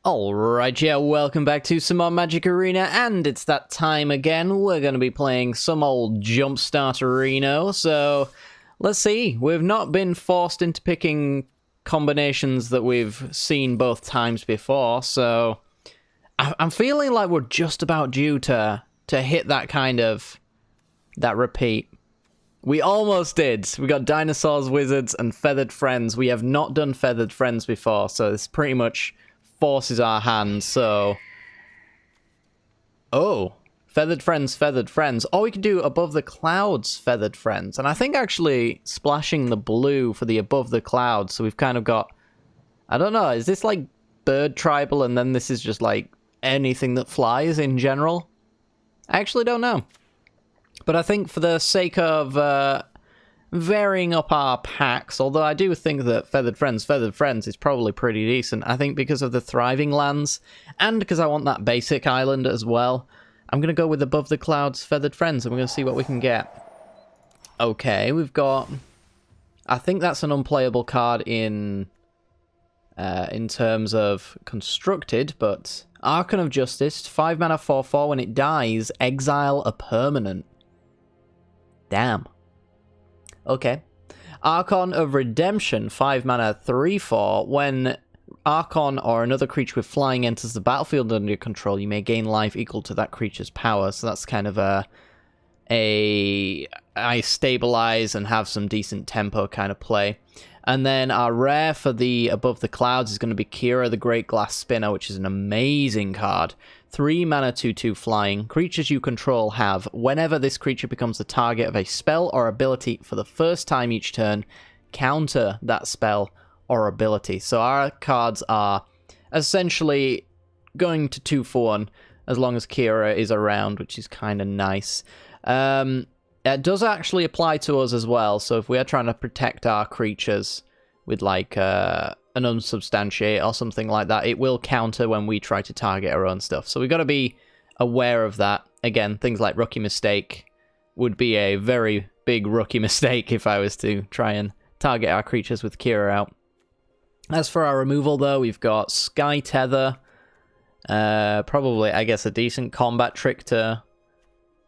Alright, yeah, welcome back to some more Magic Arena, and it's that time again. We're going to be playing some old Jumpstart Arena, so let's see. We've not been forced into picking combinations that we've seen both times before, so I'm feeling like we're just about due to hit that that repeat. We almost did. We got Dinosaurs, Wizards, and Feathered Friends. We have not done Feathered Friends before, so it's pretty much forces our hands, so... Oh, Feathered Friends, Or we could do Above the Clouds, Feathered Friends. And I think actually splashing the blue for the Above the Clouds, so we've kind of got... I don't know, is this like bird tribal and then this is just like anything that flies in general? I actually don't know. But I think for the sake of varying up our packs, although I do think that Feathered Friends is probably pretty decent. I think because of the thriving lands, and because I want that basic island as well, I'm going to go with Above the Clouds, Feathered Friends, and we're going to see what we can get. Okay, we've got... I think that's an unplayable card in terms of constructed, but Archon of Justice, 5 mana 4/4, when it dies, exile a permanent. Damn. Okay. Archon of Redemption, 5 mana 3/4. When Archon or another creature with flying enters the battlefield under your control, you may gain life equal to that creature's power. So that's kind of I stabilize and have some decent tempo kind of play. And then our rare for the Above the Clouds is going to be Kira, the Great Glass Spinner, which is an amazing card. 3 mana 2/2 flying. Creatures you control have, whenever this creature becomes the target of a spell or ability for the first time each turn, counter that spell or ability. So our cards are essentially going to 2 for 1 as long as Kira is around, which is kind of nice. It does actually apply to us as well, so if we are trying to protect our creatures with like an unsubstantiate or something like that, it will counter when we try to target our own stuff. So we've got to be aware of that. Again, things like Rookie Mistake would be a very big rookie mistake if I was to try and target our creatures with Kira out. As for our removal though, we've got Sky Tether, probably I guess a decent combat trick to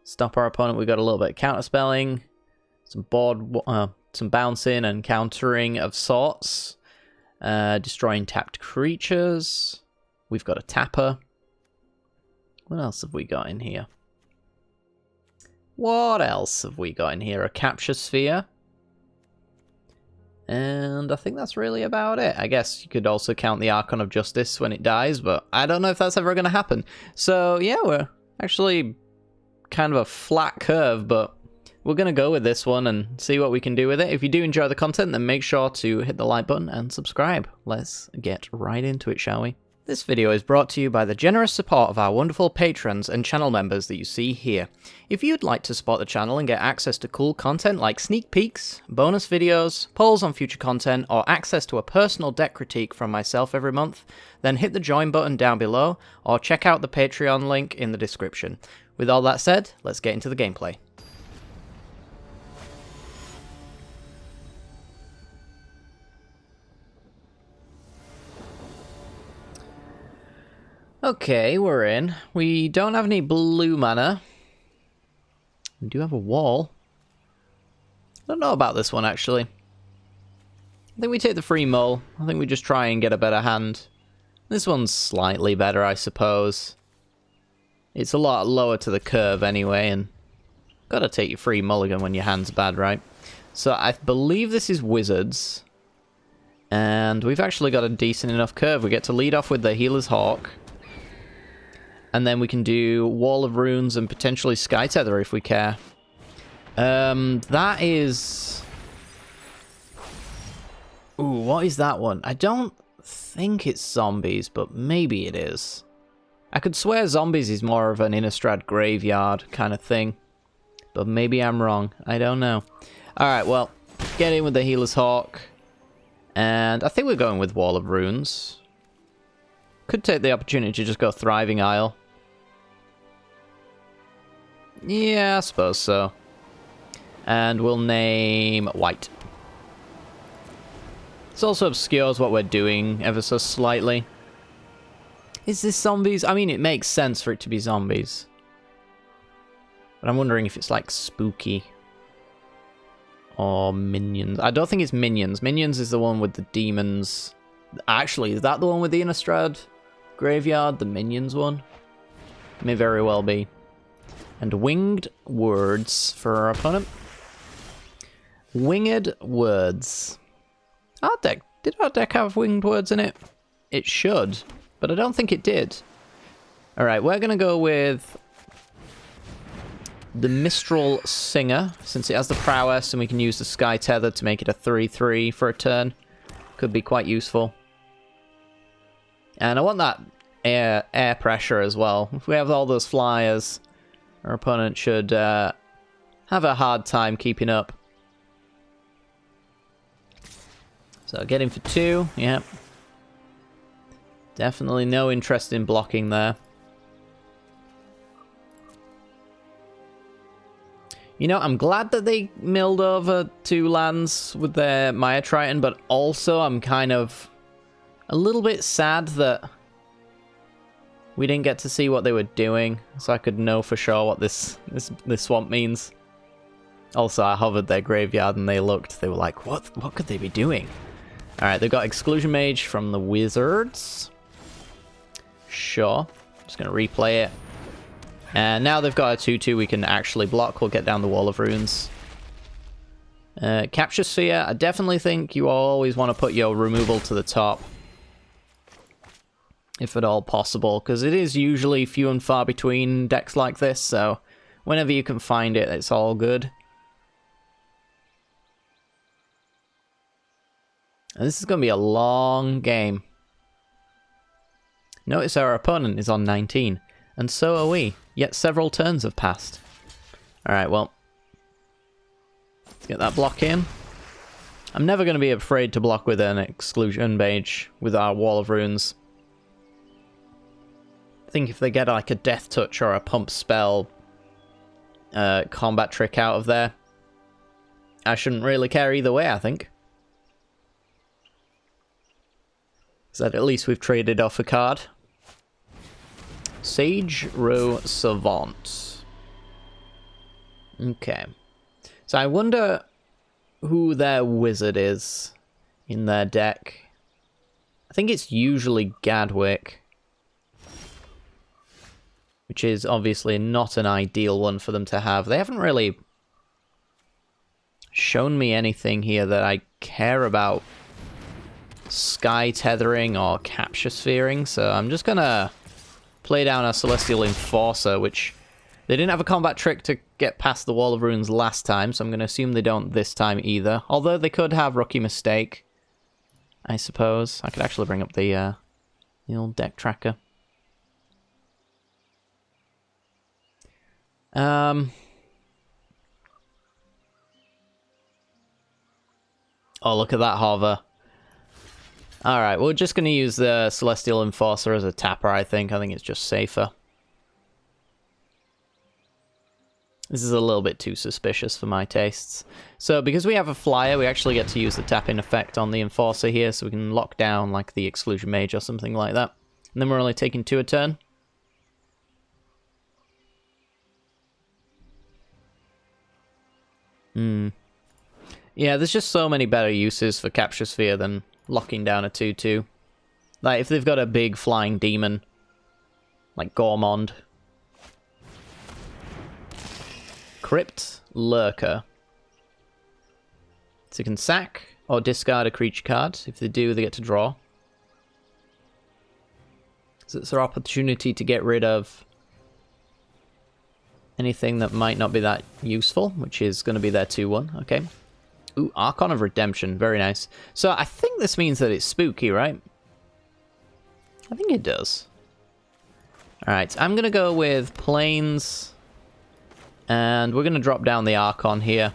stop our opponent. We've got a little bit of counterspelling, some bouncing and countering of sorts, destroying tapped creatures. We've got a tapper. What else have we got in here? A capture sphere. And I think that's really about it. I guess you could also count the Archon of Justice when it dies, but I don't know if that's ever going to happen. So yeah, we're actually kind of a flat curve, but we're going to go with this one and see what we can do with it. If you do enjoy the content, then make sure to hit the like button and subscribe. Let's get right into it, shall we? This video is brought to you by the generous support of our wonderful patrons and channel members that you see here. If you'd like to support the channel and get access to cool content like sneak peeks, bonus videos, polls on future content, or access to a personal deck critique from myself every month, then hit the join button down below, or check out the Patreon link in the description. With all that said, let's get into the gameplay. Okay, we're in. We don't have any blue mana. We do have a wall. I don't know about this one, actually. I think we take the free mull. I think we just try and get a better hand. This one's slightly better, I suppose. It's a lot lower to the curve anyway, and gotta take your free mulligan when your hand's bad, right? So I believe this is Wizards. And we've actually got a decent enough curve. We get to lead off with the Healer's Hawk. And then we can do Wall of Runes and potentially Sky Tether if we care. That is... Ooh, what is that one? I don't think it's zombies, but maybe it is. I could swear zombies is more of an Innistrad graveyard kind of thing. But maybe I'm wrong. I don't know. Alright, well, get in with the Healer's Hawk. And I think we're going with Wall of Runes. Could take the opportunity to just go Thriving Isle. Yeah, I suppose so. And we'll name White. This also obscures what we're doing ever so slightly. Is this zombies? I mean, it makes sense for it to be zombies. But I'm wondering if it's like spooky. Or minions. I don't think it's minions. Minions is the one with the demons. Actually, is that the one with the Innistrad graveyard? The minions one? May very well be. And winged words for our opponent. Winged words. Our deck. Did our deck have winged words in it? It should, but I don't think it did. Alright, we're going to go with the Mistral Singer, since it has the prowess, and we can use the Sky Tether to make it a 3/3 for a turn. Could be quite useful. And I want that air pressure as well. If we have all those flyers, our opponent should have a hard time keeping up. So get him for 2, yep. Definitely no interest in blocking there. You know, I'm glad that they milled over 2 lands with their Maya Triton, but also I'm kind of a little bit sad that we didn't get to see what they were doing, so I could know for sure what this swamp means. Also, I hovered their graveyard and they were like, what could they be doing? Alright, they've got Exclusion Mage from the Wizards. Sure. Just going to replay it. And now they've got a 2/2 we can actually block. We'll get down the Wall of Runes. Capture Sphere. I definitely think you always want to put your removal to the top. If at all possible. Because it is usually few and far between decks like this. So whenever you can find it, it's all good. And this is going to be a long game. Notice our opponent is on 19. And so are we. Yet several turns have passed. Alright, well. Let's get that block in. I'm never going to be afraid to block with an Exclusion Mage with our Wall of Runes. I think if they get like a Death Touch or a Pump Spell combat trick out of there, I shouldn't really care either way, I think. So at least we've traded off a card. Sage Row Savant. Okay. So I wonder who their wizard is in their deck. I think it's usually Gadwick. Which is obviously not an ideal one for them to have. They haven't really shown me anything here that I care about Sky Tethering or Capture Sphering, so I'm just gonna play down our Celestial Enforcer, which they didn't have a combat trick to get past the Wall of Runes last time, so I'm gonna assume they don't this time either. Although they could have Rookie Mistake, I suppose. I could actually bring up the old deck tracker. Oh, look at that hover. Alright, we're just going to use the Celestial Enforcer as a tapper, I think. I think it's just safer. This is a little bit too suspicious for my tastes. So, because we have a flyer, we actually get to use the tap-in effect on the Enforcer here, so we can lock down, like, the Exclusion Mage or something like that. And then we're only taking 2 a turn. Yeah, there's just so many better uses for Capture Sphere than locking down a 2/2. Like, if they've got a big flying demon, like Gormond. Crypt Lurker. So you can sack or discard a creature card. If they do, they get to draw. So it's their opportunity to get rid of anything that might not be that useful, which is going to be their 2/1. Okay. Ooh, Archon of Redemption. Very nice. So I think this means that it's spooky, right? I think it does. Alright, I'm going to go with Plains. And we're going to drop down the Archon here.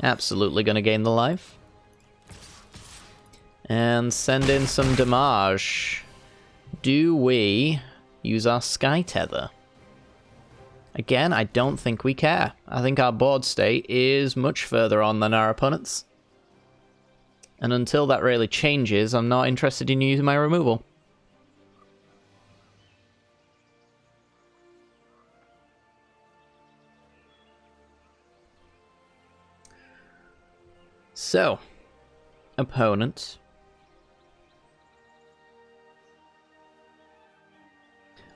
Absolutely going to gain the life. And send in some damage. Do we use our Sky Tether? Again, I don't think we care. I think our board state is much further on than our opponents. And until that really changes, I'm not interested in using my removal. So, opponent.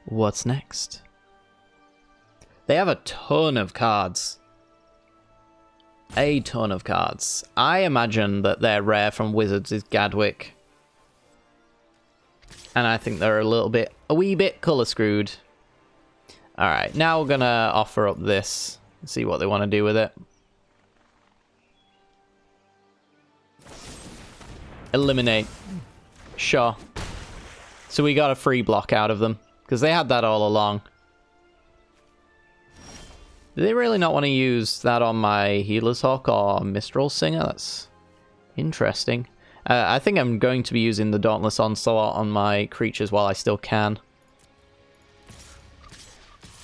What's next? They have a ton of cards. A ton of cards. I imagine that their rare from Wizards is Gadwick. And I think they're a wee bit colour screwed. Alright, now we're gonna offer up this. See what they want to do with it. Eliminate. Sure. So we got a free block out of them. Because they had that all along. Do they really not want to use that on my Healer's Hawk or Mistral Singer? That's interesting. I think I'm going to be using the Dauntless Onslaught on my creatures while I still can.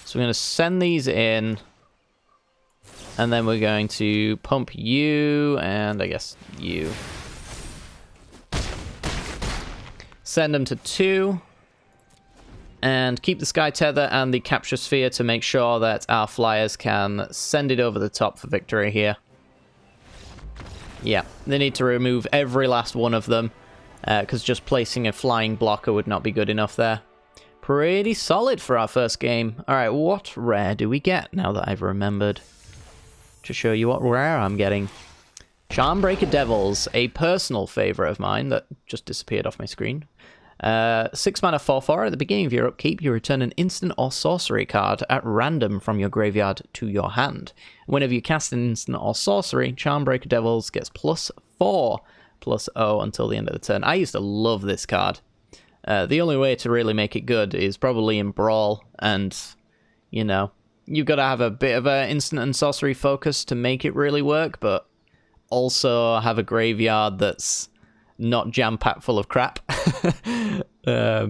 So we're going to send these in. And then we're going to pump you and I guess you. Send them to 2. And keep the Sky Tether and the Capture Sphere to make sure that our flyers can send it over the top for victory here. Yeah, they need to remove every last one of them, because just placing a flying blocker would not be good enough there. Pretty solid for our first game. Alright, what rare do we get now that I've remembered to show you what rare I'm getting? Charmbreaker Devils, a personal favourite of mine that just disappeared off my screen. 6 mana 4/4. At the beginning of your upkeep, you return an instant or sorcery card at random from your graveyard to your hand. Whenever you cast an instant or sorcery, Charmbreaker Devils gets +4/+0 until the end of the turn. I used to love this card. The only way to really make it good is probably in Brawl, and, you know, you've got to have a bit of an instant and sorcery focus to make it really work, but also have a graveyard that's not jam-packed full of crap. Yeah,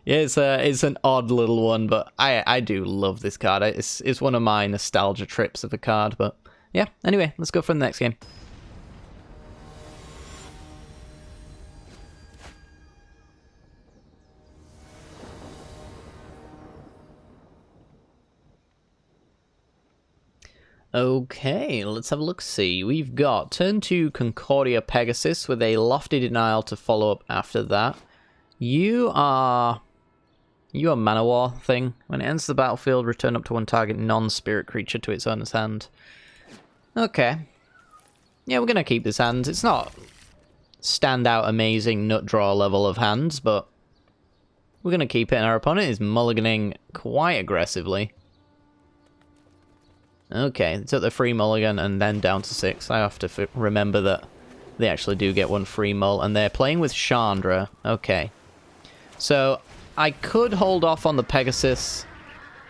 it's an odd little one, but I do love this card. It's one of my nostalgia trips of a card, but yeah. Anyway, let's go for the next game. Okay, let's have a look-see. We've got turn 2 Concordia Pegasus with a Lofty Denial to follow up after that. You are Mana War thing. When it enters the battlefield, return up to 1 target non-spirit creature to its owner's hand. Okay. Yeah, we're going to keep this hand. It's not standout amazing nut draw level of hands, but we're going to keep it, and our opponent is mulliganing quite aggressively. Okay, they took the free mulligan and then down to 6. I have to remember that they actually do get 1 free mull, and they're playing with Chandra. Okay. So, I could hold off on the Pegasus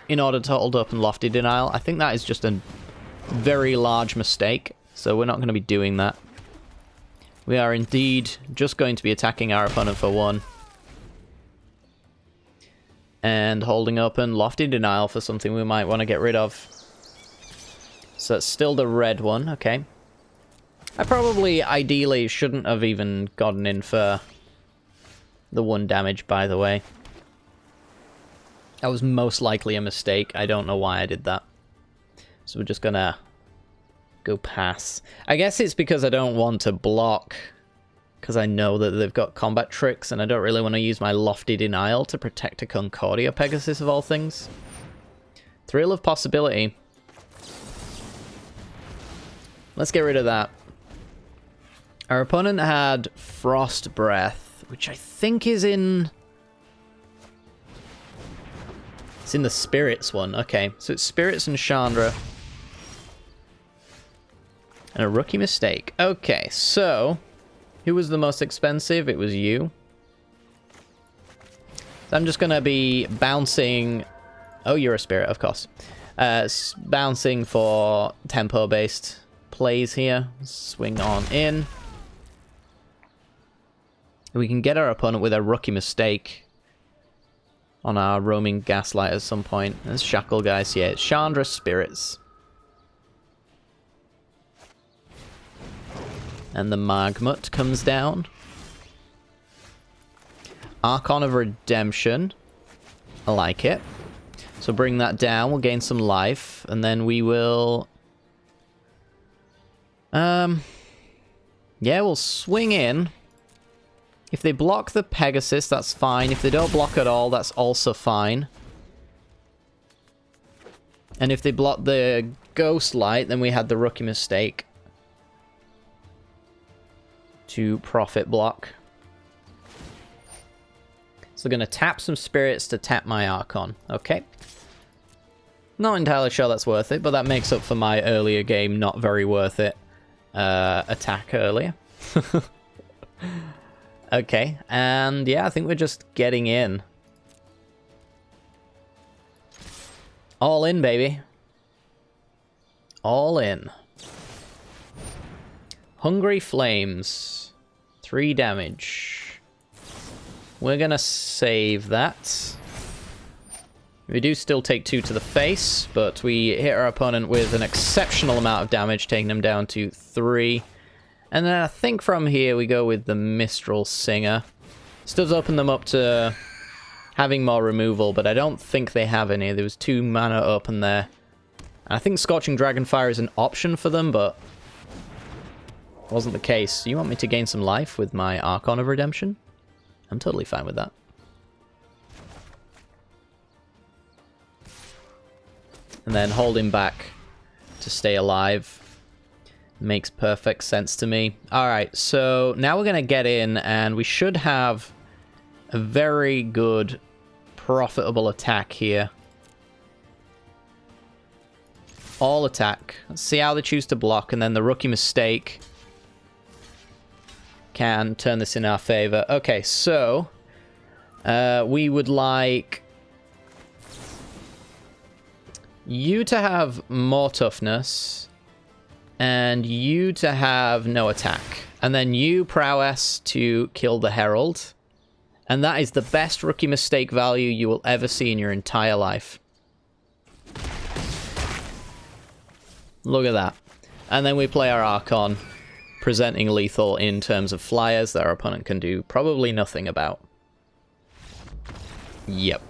in order to hold up and Lofty Denial. I think that is just a very large mistake, so we're not going to be doing that. We are indeed just going to be attacking our opponent for 1. And holding open Lofty Denial for something we might want to get rid of. So it's still the red one, okay. I probably, ideally, shouldn't have even gotten in for the 1 damage, by the way. That was most likely a mistake. I don't know why I did that. So we're just gonna go pass. I guess it's because I don't want to block, because I know that they've got combat tricks, and I don't really want to use my Lofty Denial to protect a Concordia Pegasus of all things. Thrill of Possibility. Let's get rid of that. Our opponent had Frost Breath, which I think is in... It's in the Spirits one. Okay, so it's Spirits and Chandra. And a Rookie Mistake. Okay, so... Who was the most expensive? It was you. So I'm just going to be bouncing... Oh, you're a Spirit, of course. Bouncing for tempo-based plays here. Swing on in. We can get our opponent with a Rookie Mistake on our Roaming Gaslight at some point. There's Shackle, guys. Yeah, it's Chandra Spirits. And the Magmut comes down. Archon of Redemption. I like it. So bring that down. We'll gain some life. And then we will... yeah, we'll swing in. If they block the Pegasus, that's fine. If they don't block at all, that's also fine. And if they block the Ghost Light, then we had the rookie mistake to profit block. So we're going to tap some spirits to tap my Archon. Okay. Not entirely sure that's worth it, but that makes up for my earlier game not very worth it attack earlier. Okay, and yeah, I think we're just getting in. All in, baby. All in. Hungry Flames. 3 damage. We're gonna save that. We do still take 2 to the face, but we hit our opponent with an exceptional amount of damage, taking him down to 3. And then I think from here we go with the Mistral Singer. This does open them up to having more removal, but I don't think they have any. There was 2 mana open there. And I think Scorching Dragonfire is an option for them, but wasn't the case. You want me to gain some life with my Archon of Redemption? I'm totally fine with that. And then hold him back to stay alive. Makes perfect sense to me. Alright, so now we're going to get in, and we should have a very good, profitable attack here. All attack. Let's see how they choose to block, and then the rookie mistake can turn this in our favor. Okay, so we would like you to have more toughness, and you to have no attack. And then you, prowess, to kill the Herald. And that is the best rookie mistake value you will ever see in your entire life. Look at that. And then we play our Archon, presenting lethal in terms of flyers that our opponent can do probably nothing about. Yep.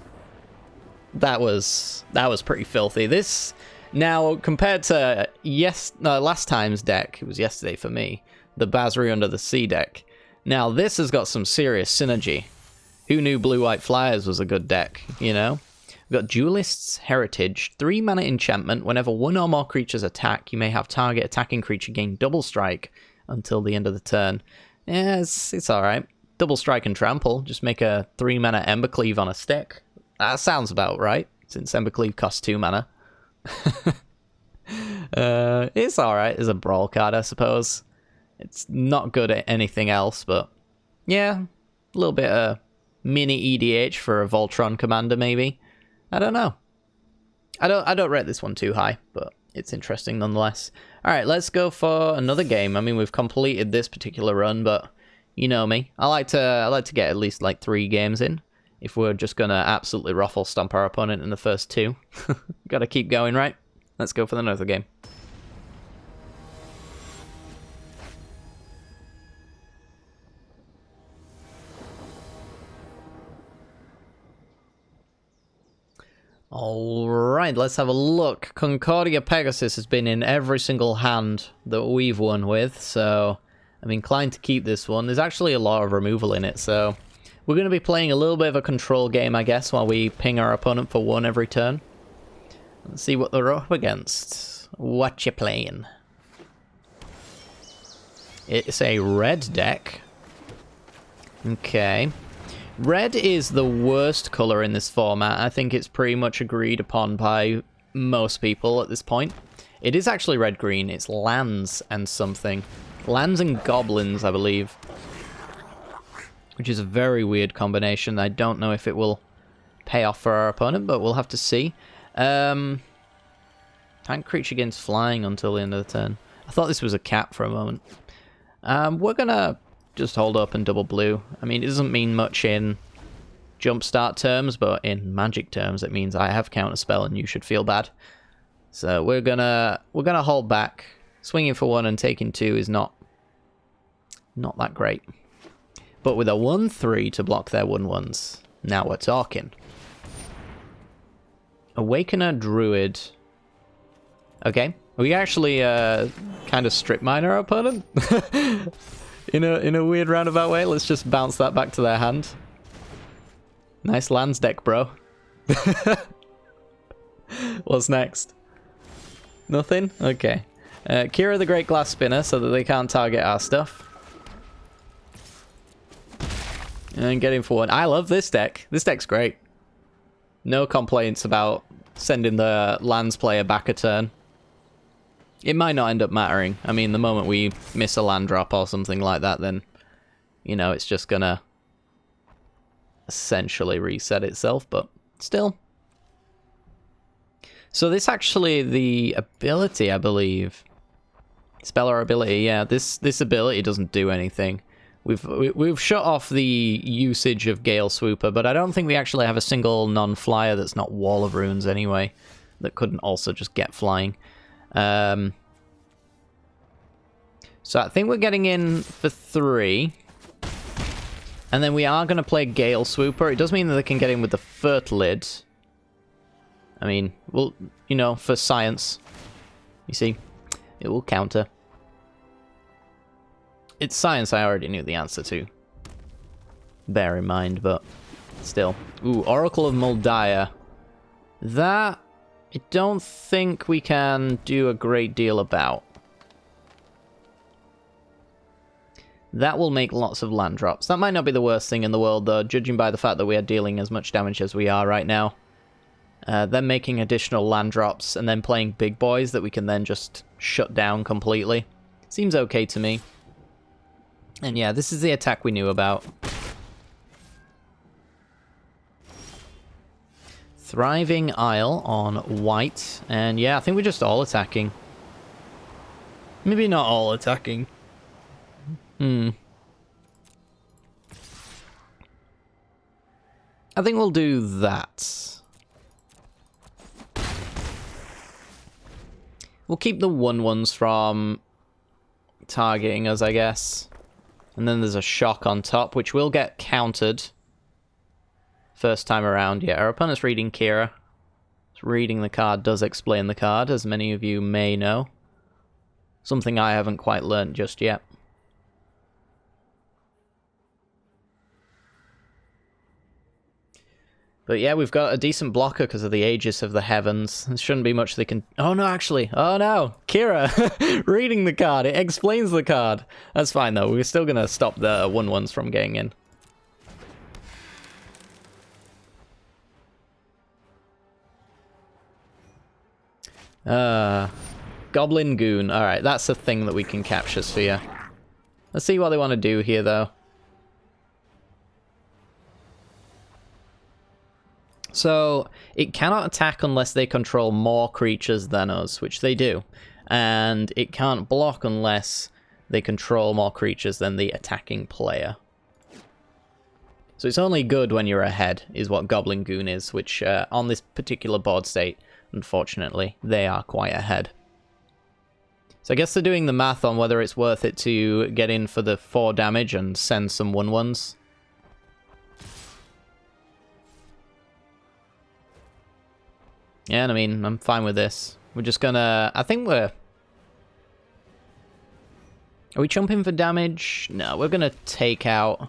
That was pretty filthy. This... Now, compared to last time's deck, it was yesterday for me, the Basri Under the Sea deck. Now, this has got some serious synergy. Who knew Blue-White Flyers was a good deck, you know? We've got Duelist's Heritage, 3 mana enchantment. Whenever 1 or more creatures attack, you may have target attacking creature gain double strike until the end of the turn. Yeah, it's alright. Double strike and trample, just make a 3 mana Embercleave on a stick. That sounds about right, since Embercleave costs 2 mana. It's alright as a brawl card, I suppose. It's not good at anything else, but yeah, a little bit of mini EDH for a Voltron commander, maybe. I don't know. I don't rate this one too high, but it's interesting nonetheless. Alright, let's go for another game. I mean, we've completed this particular run, but you know me. I like to get at least like 3 games in. If we're just going to absolutely ruffle stomp our opponent in the first 2. Gotta keep going, right? Let's go for another game. Alright, let's have a look. Concordia Pegasus has been in every single hand that we've won with, so I'm inclined to keep this one. There's actually a lot of removal in it, so... We're going to be playing a little bit of a control game, I guess, while we ping our opponent for 1 every turn. Let's see what they're up against. What you playing? It's a red deck. Okay. Red is the worst color in this format. I think it's pretty much agreed upon by most people at this point. It is actually red-green. It's lands and something. Lands and goblins, I believe. Which is a very weird combination. I don't know if it will pay off for our opponent, but we'll have to see. Tank creature gains flying until the end of the turn. I thought this was a cap for a moment. We're gonna just hold up and double blue. I mean, it doesn't mean much in Jumpstart terms, but in Magic terms, it means I have Counterspell and you should feel bad. So we're gonna hold back. Swinging for 1 and taking 2 is not Not that great. But with a 1/3 to block their 1/1s, now we're talking. Awakener Druid. Okay. We actually kind of strip mine our opponent in a weird roundabout way. Let's just bounce that back to their hand. Nice lands deck, bro. What's next? Nothing? Okay. Kira the Great Glass Spinner so that they can't target our stuff. And get him for one. I love this deck. This deck's great. No complaints about sending the lands player back a turn. It might not end up mattering. I mean, the moment we miss a land drop or something like that, then, you know, it's just gonna essentially reset itself, but still. So this actually, the ability, I believe. Speller ability, yeah. This ability doesn't do anything. We've shut off the usage of Gale Swooper, but I don't think we actually have a single non-flyer that's not Wall of Runes anyway, that couldn't also just get flying. So I think we're getting in for 3. And then we are going to play Gale Swooper. It does mean that they can get in with the Fertlid. I mean, well, you know, for science. You see, it will counter. It's science I already knew the answer to. Bear in mind, but still. Ooh, Oracle of Moldiah. That, I don't think we can do a great deal about. That will make lots of land drops. That might not be the worst thing in the world, though, judging by the fact that we are dealing as much damage as we are right now. Then making additional land drops, and then playing big boys that we can then just shut down completely. Seems okay to me. And yeah, this is the attack we knew about. Thriving Isle on white. And yeah, I think we're just all attacking. Maybe not all attacking. I think we'll do that. We'll keep the 1/1s from targeting us, I guess. And then there's a shock on top, which will get countered first time around. Yeah, our opponent's reading Kira. Reading the card does explain the card, as many of you may know. Something I haven't quite learnt just yet. But yeah, we've got a decent blocker because of the Aegis of the Heavens. There shouldn't be much they can... Oh no, actually. Oh no. Kira reading the card. It explains the card. That's fine though. We're still going to stop the 1/1s from getting in. Goblin Goon. Alright, that's a thing that we can capture, Sphere. Let's see what they want to do here though. So, it cannot attack unless they control more creatures than us, which they do. And it can't block unless they control more creatures than the attacking player. So it's only good when you're ahead, is what Goblin Goon is, which on this particular board state, unfortunately, they are quite ahead. So I guess they're doing the math on whether it's worth it to get in for the 4 damage and send some 1/1s. Yeah, I mean, I'm fine with this. We're just gonna... I think we're... Are we jumping for damage? No, we're gonna take out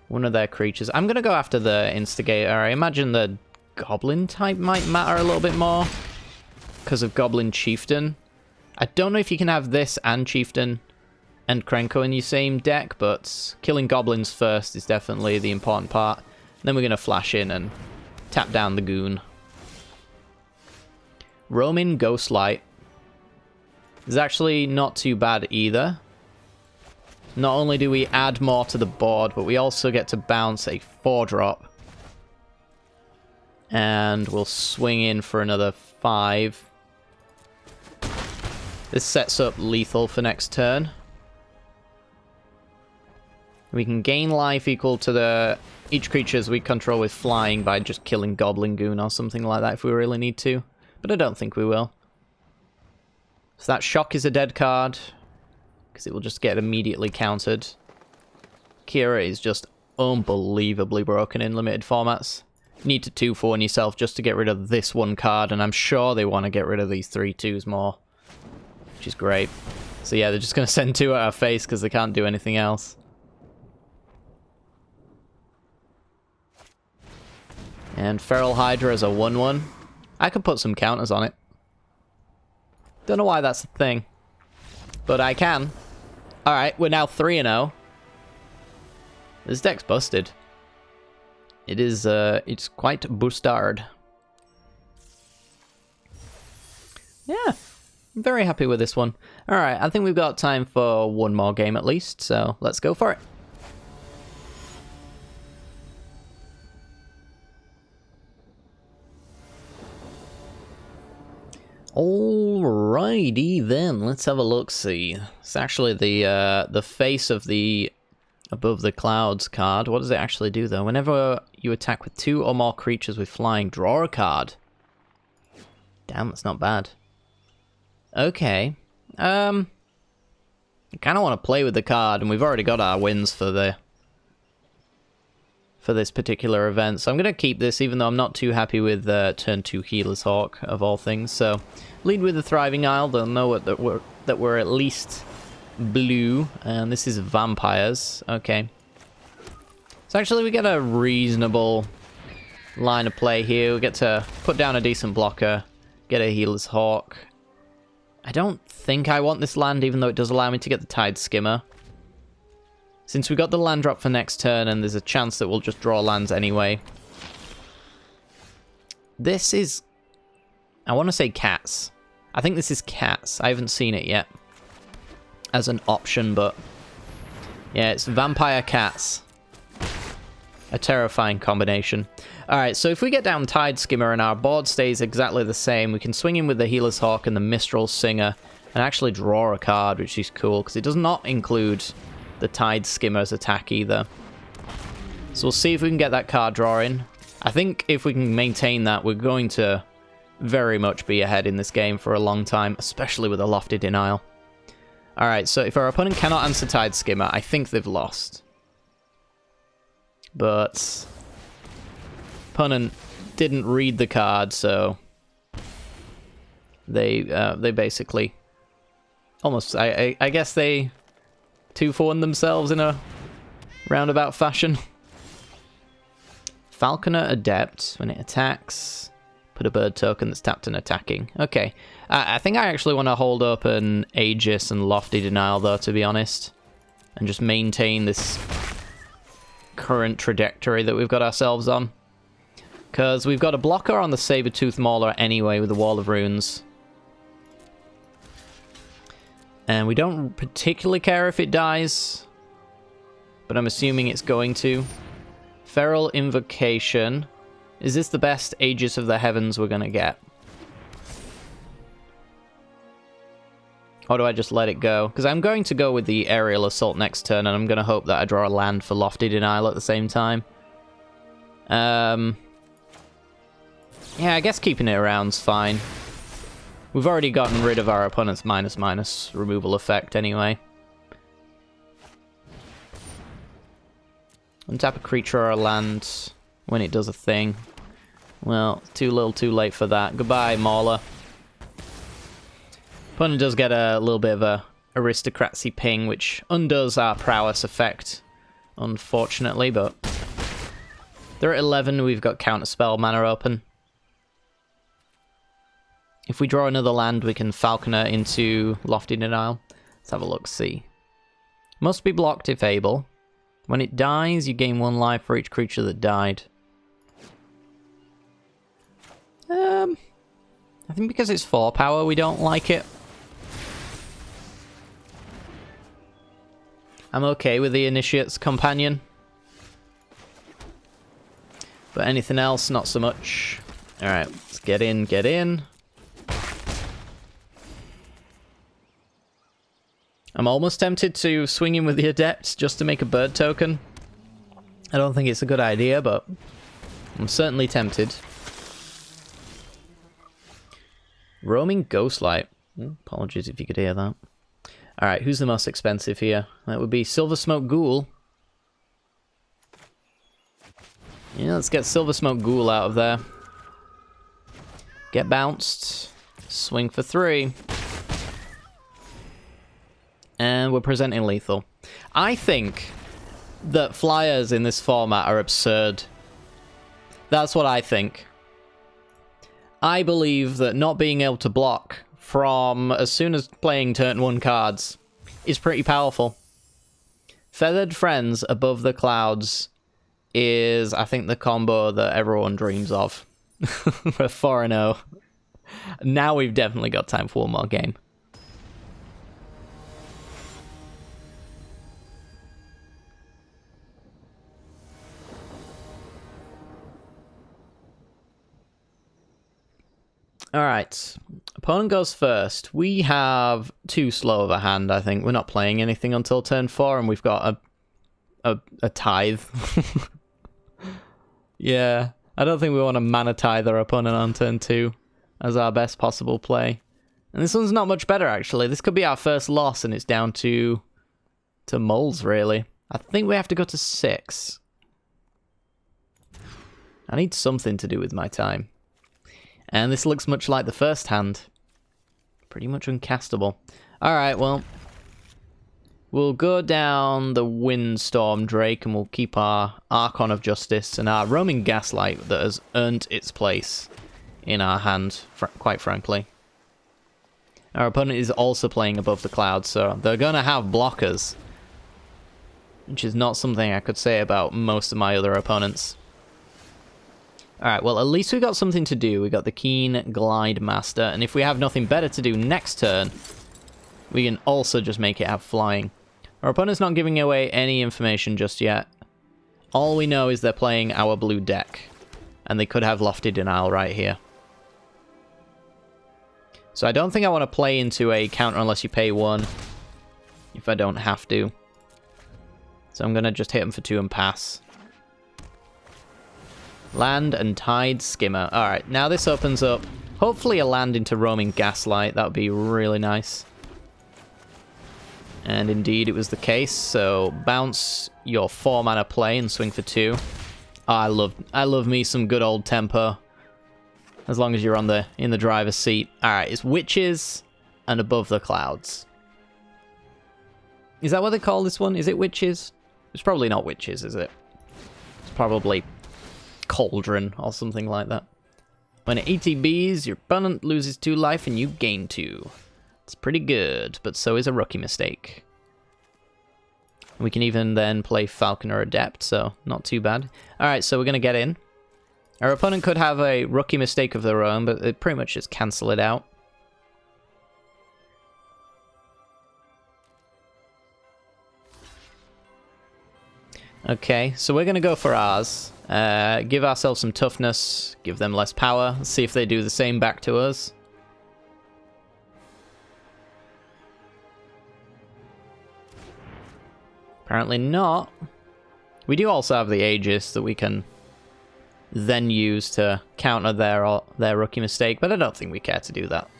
one of their creatures. I'm gonna go after the Instigator. I imagine the Goblin type might matter a little bit more because of Goblin Chieftain. I don't know if you can have this and Chieftain and Krenko in your same deck, but killing Goblins first is definitely the important part. Then we're gonna flash in and tap down the Goon. Roaming Ghostlight is actually not too bad either. Not only do we add more to the board, but we also get to bounce a 4-drop. And we'll swing in for another 5. This sets up lethal for next turn. We can gain life equal to the each creatures we control with flying by just killing Goblin Goon or something like that if we really need to. But I don't think we will. So that shock is a dead card. because it will just get immediately countered. Kira is just unbelievably broken in limited formats. You need to 2-4 yourself just to get rid of this one card, and I'm sure they want to get rid of these 3-2s more, which is great. So yeah, they're just going to send 2 at our face because they can't do anything else. And Feral Hydra is a 1-1. I could put some counters on it. Don't know why that's a thing, but I can. Alright, we're now 3-0. This deck's busted. It is, it's quite boostard. Yeah, I'm very happy with this one. Alright, I think we've got time for one more game at least, so let's go for it. Alrighty then, let's have a look-see. It's actually the face of the Above the Clouds card. What does it actually do though? Whenever you attack with 2 or more creatures with flying, draw a card. Damn, that's not bad. Okay. I kind of want to play with the card, and we've already got our wins for this particular event, so I'm going to keep this, even though I'm not too happy with turn 2 Healer's Hawk, of all things. So, lead with the Thriving Isle. They'll know that we're at least blue, and this is Vampires. Okay. So actually we get a reasonable line of play here. We get to put down a decent blocker, get a Healer's Hawk. I don't think I want this land, even though it does allow me to get the Tide Skimmer. Since we got the land drop for next turn, and there's a chance that we'll just draw lands anyway. This is... I want to say Cats. I think this is Cats. I haven't seen it yet as an option, but... yeah, it's Vampire Cats. A terrifying combination. Alright, so if we get down Tide Skimmer and our board stays exactly the same, we can swing in with the Healer's Hawk and the Mistral Singer and actually draw a card, which is cool, because it does not include the Tide Skimmer's attack either. So we'll see if we can get that card draw in. I think if we can maintain that, we're going to very much be ahead in this game for a long time, especially with a Lofty Denial. Alright, so if our opponent cannot answer Tide Skimmer, I think they've lost. But opponent didn't read the card, so they basically almost, I guess they 2-4'd themselves in a roundabout fashion. Falconer Adept, when it attacks, put a bird token that's tapped and attacking. Okay, I think I actually want to hold up an Aegis and Lofty Denial though, to be honest, and just maintain this current trajectory that we've got ourselves on. Because we've got a blocker on the Sabertooth Mauler anyway with the Wall of Runes. And we don't particularly care if it dies, but I'm assuming it's going to. Feral Invocation. Is this the best Aegis of the Heavens we're going to get? Or do I just let it go? Because I'm going to go with the Aerial Assault next turn, and I'm going to hope that I draw a land for Lofty Denial at the same time. Yeah, I guess keeping it around's fine. We've already gotten rid of our opponent's --/ removal effect anyway. Untap a creature or a land when it does a thing. Well, too little too late for that. Goodbye, Mauler. Opponent does get a little bit of a aristocracy ping, which undoes our prowess effect, unfortunately, but they're at 11, we've got Counterspell mana open. If we draw another land, we can Falconer into Lofty Denial. Let's have a look-see. Must be blocked if able. When it dies, you gain 1 life for each creature that died. I think because it's 4 power, we don't like it. I'm okay with the Initiate's Companion. But anything else, not so much. Alright, let's get in, get in. I'm almost tempted to swing in with the Adept just to make a bird token. I don't think it's a good idea, but I'm certainly tempted. Roaming Ghostlight. Apologies if you could hear that. Alright, who's the most expensive here? That would be Silver Smoke Ghoul. Yeah, let's get Silver Smoke Ghoul out of there. Get bounced. Swing for 3. And we're presenting lethal. I think that flyers in this format are absurd. That's what I think. I believe that not being able to block from as soon as playing turn 1 cards is pretty powerful. Feathered Friends above the clouds is, I think, the combo that everyone dreams of. We're 4-0. Now we've definitely got time for one more game. Alright, opponent goes first. We have too slow of a hand, I think. We're not playing anything until turn 4, and we've got a tithe. Yeah, I don't think we want to mana tithe our opponent on turn 2 as our best possible play. And this one's not much better, actually. This could be our first loss, and it's down to moles, really. I think we have to go to 6. I need something to do with my time. And this looks much like the first hand. Pretty much uncastable. Alright, well. We'll go down the Windstorm Drake and we'll keep our Archon of Justice and our Roaming Gaslight that has earned its place in our hand, quite frankly. Our opponent is also playing above the clouds, so they're going to have blockers. Which is not something I could say about most of my other opponents. Alright, well, at least we got something to do. We got the Keen Glide Master, and if we have nothing better to do next turn, we can also just make it have flying. Our opponent's not giving away any information just yet. All we know is they're playing our blue deck, and they could have Lofty Denial right here. So I don't think I want to play into a counter unless you pay 1, if I don't have to. So I'm going to just hit him for 2 and pass. Land and Tide Skimmer. Alright, now this opens up, hopefully a land into Roaming Gaslight. That would be really nice. And indeed it was the case, so bounce your 4 mana play and swing for 2. Oh, I love me some good old tempo. As long as you're in the driver's seat. Alright, it's Witches and Above the Clouds. Is that what they call this one? Is it Witches? It's probably not Witches, is it? It's probably Cauldron or something like that. When it ATBs, your opponent loses 2 life and you gain 2. It's pretty good, but so is a Rookie Mistake. We can even then play Falconer Adept, so not too bad. Alright, so we're going to get in. Our opponent could have a Rookie Mistake of their own, but they pretty much just cancel it out. Okay, so we're going to go for ours. Give ourselves some toughness, give them less power, see if they do the same back to us. Apparently not. We do also have the Aegis that we can then use to counter their Rookie Mistake, but I don't think we care to do that,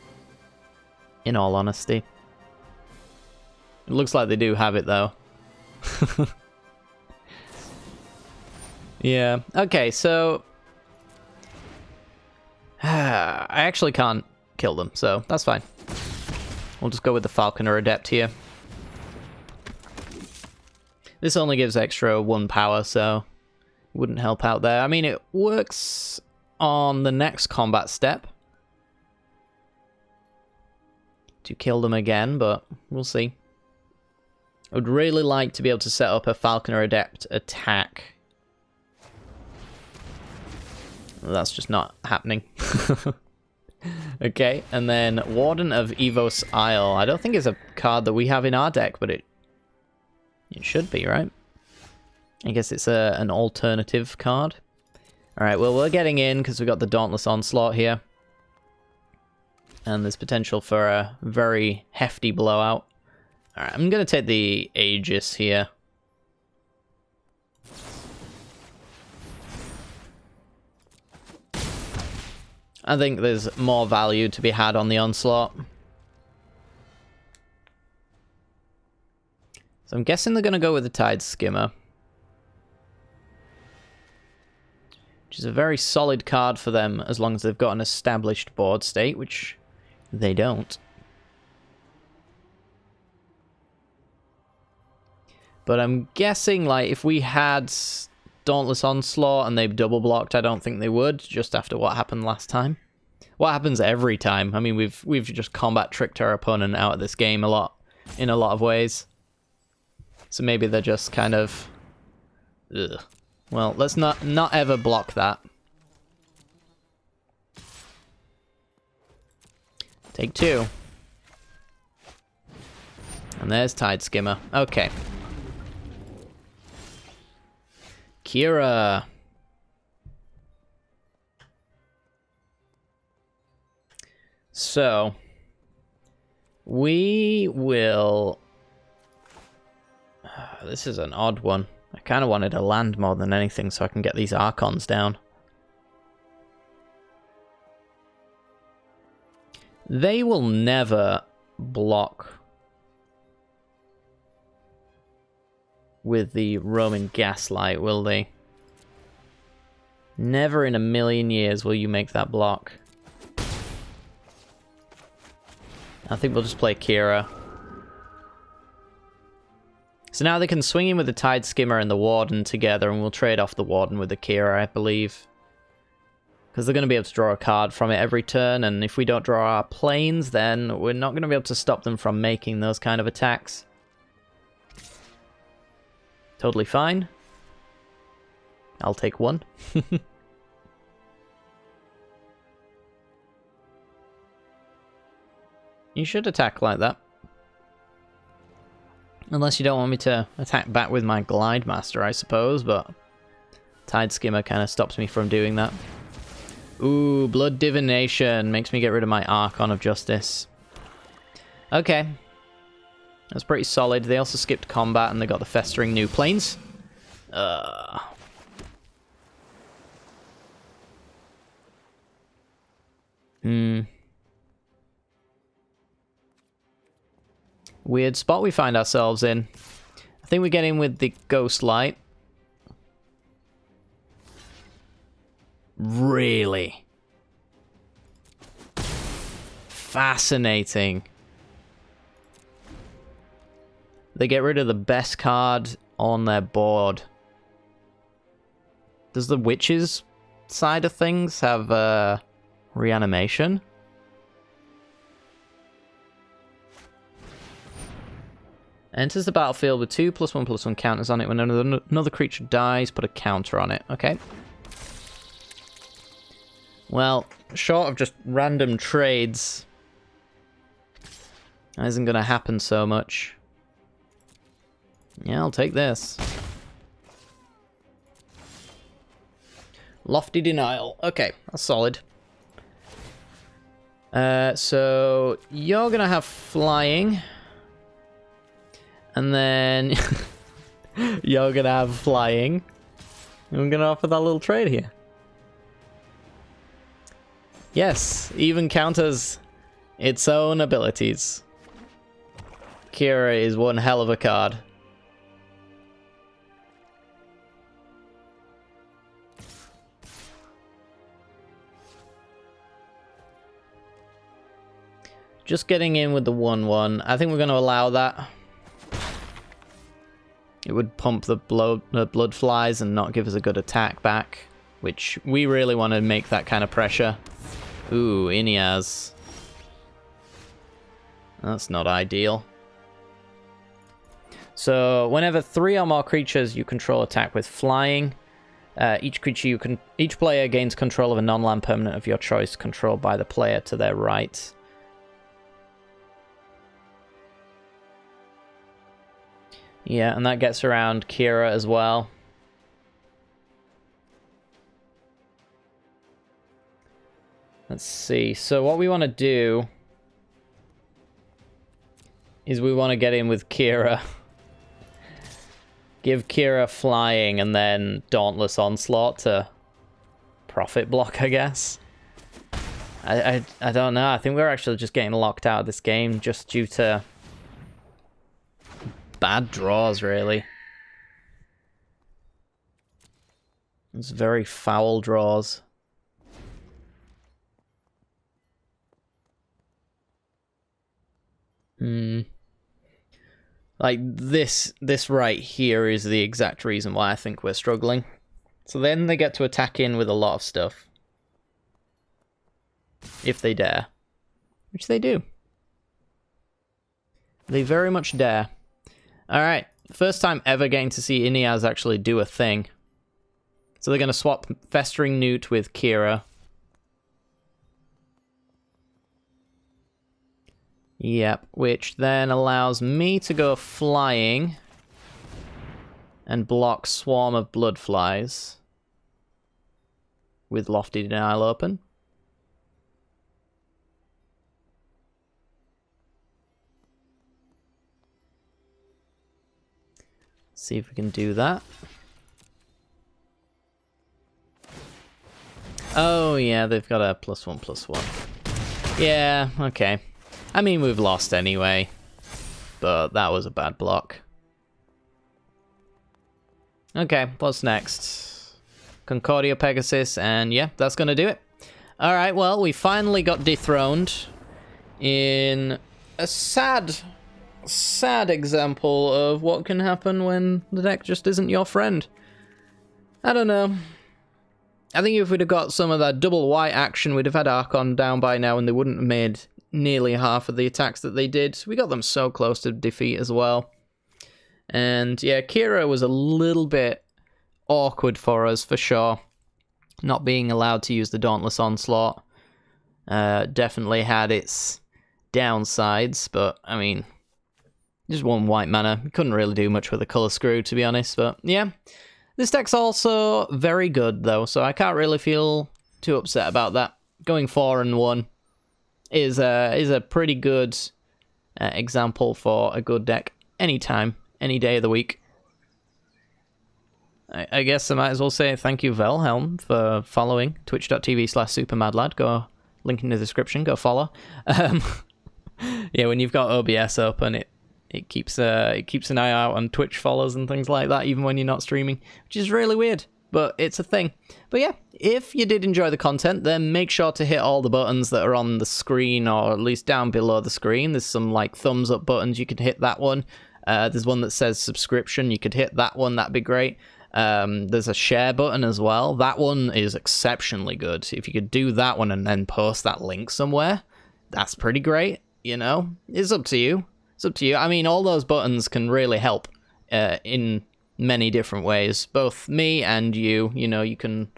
in all honesty. It looks like they do have it, though. Yeah, okay, so I actually can't kill them, so that's fine. We'll just go with the Falconer Adept here. This only gives extra 1 power, so it wouldn't help out there. I mean, it works on the next combat step to kill them again, but we'll see. I would really like to be able to set up a Falconer Adept attack. That's just not happening. Okay, and then Warden of Evos Isle. I don't think it's a card that we have in our deck, but it should be, right? I guess it's an alternative card. Alright, well, we're getting in because we've got the Dauntless Onslaught here. And there's potential for a very hefty blowout. Alright, I'm going to take the Aegis here. I think there's more value to be had on the Onslaught. So I'm guessing they're going to go with the Tide Skimmer. Which is a very solid card for them as long as they've got an established board state, which they don't. But I'm guessing, like, if we had Dauntless Onslaught and they've double blocked, I don't think they would, just after what happened last time. What happens every time? I mean, we've just combat tricked our opponent out of this game in a lot of ways. So maybe they're just kind of... Ugh. Well, let's not ever block that. Take 2. And there's Tide Skimmer. Okay. Kira. So, we will... This is an odd one. I kind of wanted a land more than anything so I can get these Archons down. They will never block with the Roman Gaslight, will they? Never in a million years will you make that block. I think we'll just play Kira. So now they can swing in with the Tide Skimmer and the Warden together, and we'll trade off the Warden with the Kira, I believe. Because they're going to be able to draw a card from it every turn, and if we don't draw our planes, then we're not going to be able to stop them from making those kind of attacks. Totally fine. I'll take 1. You should attack like that. Unless you don't want me to attack back with my Glide Master, I suppose, but Tide Skimmer kind of stops me from doing that. Ooh, Blood Divination makes me get rid of my Archon of Justice. Okay. That's pretty solid. They also skipped combat and they got the Festering New Planes. Weird spot we find ourselves in. I think we get in with the Ghost Light. Really? Fascinating. They get rid of the best card on their board. Does the Witches side of things have reanimation? Enters the battlefield with 2+1/+1 counters on it. When another creature dies, put a counter on it. Okay. Well, short of just random trades, that isn't going to happen so much. Yeah, I'll take this. Lofty Denial. Okay, that's solid. So, you're going to have flying. And then you're going to have flying. I'm going to offer that little trade here. Yes, even counters its own abilities. Kira is one hell of a card. Just getting in with the 1/1. I think we're going to allow that. It would pump the blood flies and not give us a good attack back, which we really want to make that kind of pressure. Ooh, Ineas. That's not ideal. So whenever 3 or more creatures you control attack with flying, each player gains control of a non-land permanent of your choice controlled by the player to their right. Yeah, and that gets around Kira as well. Let's see. So what we want to do is we want to get in with Kira. Give Kira flying and then Dauntless Onslaught to profit block, I guess. I don't know. I think we're actually just getting locked out of this game just due to bad draws, really. It's very foul draws. Like, this right here is the exact reason why I think we're struggling. So then they get to attack in with a lot of stuff. If they dare. Which they do. They very much dare. Alright, first time ever getting to see Ineaz actually do a thing. So they're going to swap Festering Newt with Kira. Yep, which then allows me to go flying and block Swarm of Bloodflies with Lofty Denial open. See if we can do that. Oh yeah, they've got a +1/+1. Yeah, okay. I mean, we've lost anyway, but that was a bad block. Okay, what's next? Concordia Pegasus, and yeah, that's gonna do it. Alright, well, we finally got dethroned in a sad example of what can happen when the deck just isn't your friend. I don't know. I think if we'd have got some of that double white action, we'd have had Archon down by now and they wouldn't have made nearly half of the attacks that they did. We got them so close to defeat as well. And yeah, Kira was a little bit awkward for us, for sure. Not being allowed to use the Dauntless Onslaught definitely had its downsides, but I mean, just one white mana. Couldn't really do much with a Color Screw, to be honest, but yeah. This deck's also very good, though, so I can't really feel too upset about that. Going 4-1 is a pretty good example for a good deck anytime, any day of the week. I guess I might as well say thank you, Velhelm, for following twitch.tv/SuperMadLad. Go, link in the description, go follow. Yeah, when you've got OBS open, it keeps an eye out on Twitch follows and things like that, even when you're not streaming, which is really weird, but it's a thing. But yeah, if you did enjoy the content, then make sure to hit all the buttons that are on the screen, or at least down below the screen. There's some like thumbs up buttons, you could hit that one. There's one that says subscription, you could hit that one, that'd be great. There's a share button as well. That one is exceptionally good. If you could do that one and then post that link somewhere, that's pretty great, you know? It's up to you. It's up to you. I mean, all those buttons can really help in many different ways. Both me and you know, you can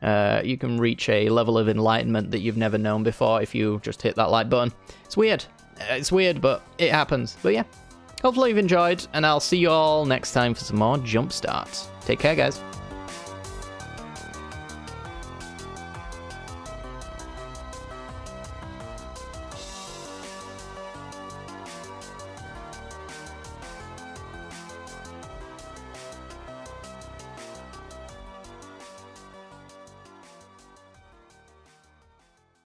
reach a level of enlightenment that you've never known before if you just hit that like button. It's weird. It's weird, but it happens. But yeah, hopefully you've enjoyed, and I'll see you all next time for some more Jumpstart. Take care, guys.